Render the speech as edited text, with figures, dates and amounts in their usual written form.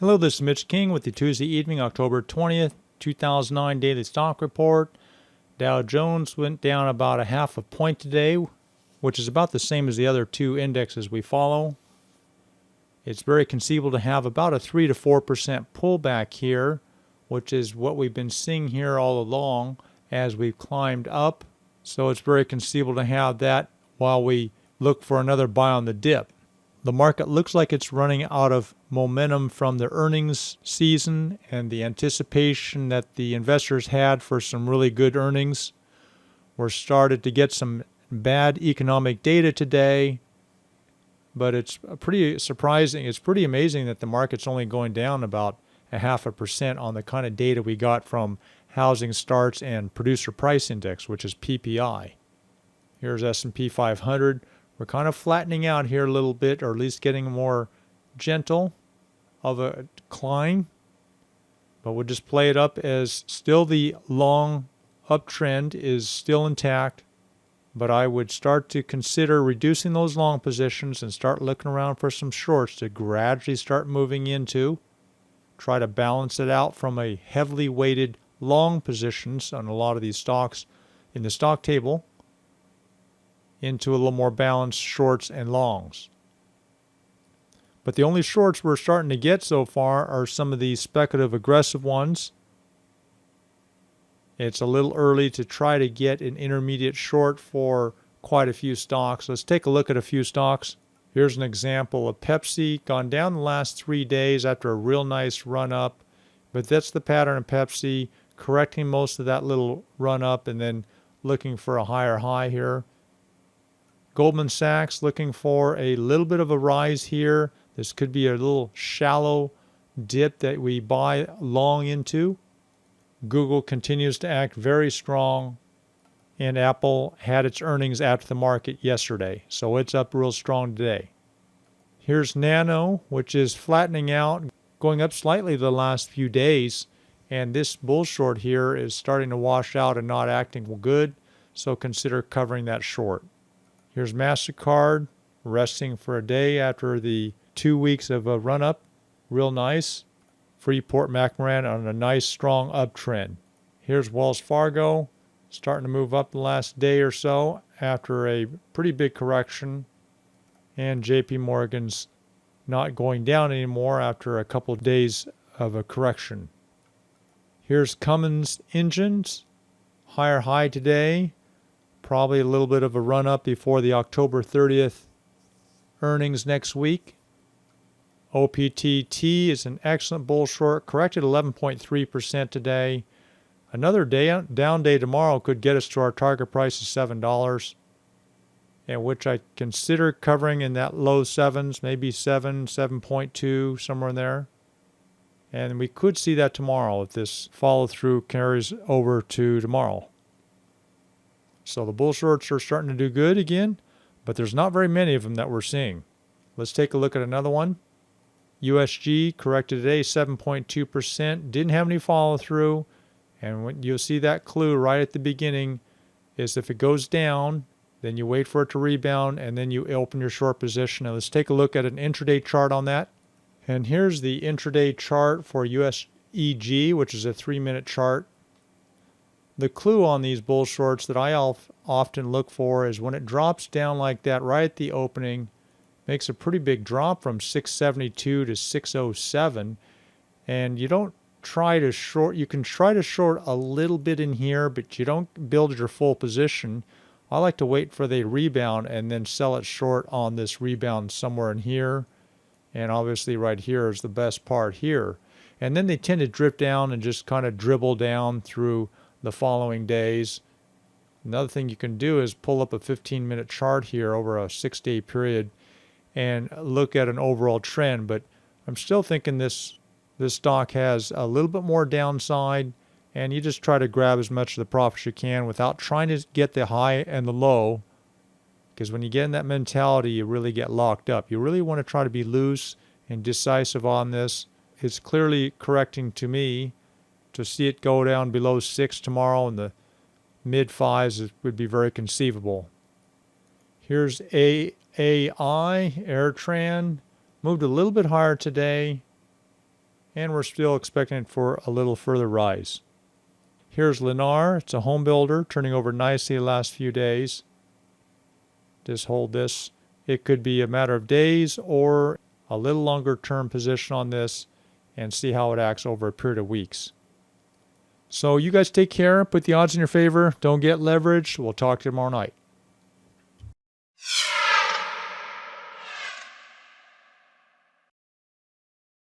Hello, this is Mitch King with the Tuesday evening, October 20th, 2009 Daily Stock Report. Dow Jones went down about a half a point today, which is about the same as the other two indexes we follow. It's very conceivable to have about a 3 to 4% pullback here, which is what we've been seeing here all along as we've climbed up. So it's very conceivable to have that while we look for another buy on the dip. The market looks like it's running out of momentum from the earnings season and the anticipation that the investors had for some really good earnings. We're started to get some bad economic data today, but it's pretty surprising. It's pretty amazing that the market's only going down about 0.5% on the kind of data we got from housing starts and producer price index, which is PPI. Here's S&P 500. We're kind of flattening out here a little bit, or at least getting more gentle of a decline. But we'll just play it up as still the long uptrend is still intact. But I would start to consider reducing those long positions and start looking around for some shorts to gradually start moving into. Try to balance it out from a heavily weighted long positions on a lot of these stocks in the stock table into a little more balanced shorts and longs. But the only shorts we're starting to get so far are some of these speculative aggressive ones. It's a little early to try to get an intermediate short for quite a few stocks. Let's take a look at a few stocks. Here's an example of Pepsi, gone down the last 3 days after a real nice run up. But that's the pattern of Pepsi, correcting most of that little run up and then looking for a higher high here. Goldman Sachs looking for a little bit of a rise here. This could be a little shallow dip that we buy long into. Google continues to act very strong, and Apple had its earnings after the market yesterday, so it's up real strong today. Here's Nano, which is flattening out, going up slightly the last few days, and this bull short here is starting to wash out and not acting good, so consider covering that short. Here's MasterCard, resting for a day after the 2 weeks of a run-up. Real nice. Freeport-McMoRan on a nice, strong uptrend. Here's Wells Fargo, starting to move up the last day or so after a pretty big correction. And JP Morgan's not going down anymore after a couple of days of a correction. Here's Cummins Engines, higher high today. Probably a little bit of a run-up before the October 30th earnings next week. OPTT is an excellent bull short, corrected 11.3% today. Another down day tomorrow could get us to our target price of $7, and which I consider covering in that low sevens, maybe 7.2, somewhere in there. And we could see that tomorrow if this follow-through carries over to tomorrow. So the bull shorts are starting to do good again, but there's not very many of them that we're seeing. Let's take a look at another one. USG corrected today 7.2%. Didn't have any follow through. And you'll see that clue right at the beginning is if it goes down, then you wait for it to rebound and then you open your short position. Now let's take a look at an intraday chart on that. And here's the intraday chart for USEG, which is a 3-minute chart. The clue on these bull shorts that I often look for is when it drops down like that right at the opening, makes a pretty big drop from 672 to 607, and you don't try to short. You can try to short a little bit in here, but you don't build your full position. I like to wait for the rebound and then sell it short on this rebound somewhere in here, and obviously right here is the best part here. And then they tend to drift down and just kind of dribble down through the following days. Another thing you can do is pull up a 15-minute chart here over a 6-day period and look at an overall trend. But I'm still thinking this stock has a little bit more downside, and you just try to grab as much of the profit as you can without trying to get the high and the low, because when you get in that mentality, you really get locked up. You really want to try to be loose and decisive on this. It's clearly correcting to me. To see it go down below 6 tomorrow in the mid-5s would be very conceivable. Here's AAI, Airtran. Moved a little bit higher today. and we're still expecting for a little further rise. Here's Lennar. It's a home builder, turning over nicely the last few days. Just hold this. It could be a matter of days or a little longer term position on this and see how it acts over a period of weeks. So you guys take care. Put the odds in your favor. Don't get leveraged. We'll talk to you tomorrow night.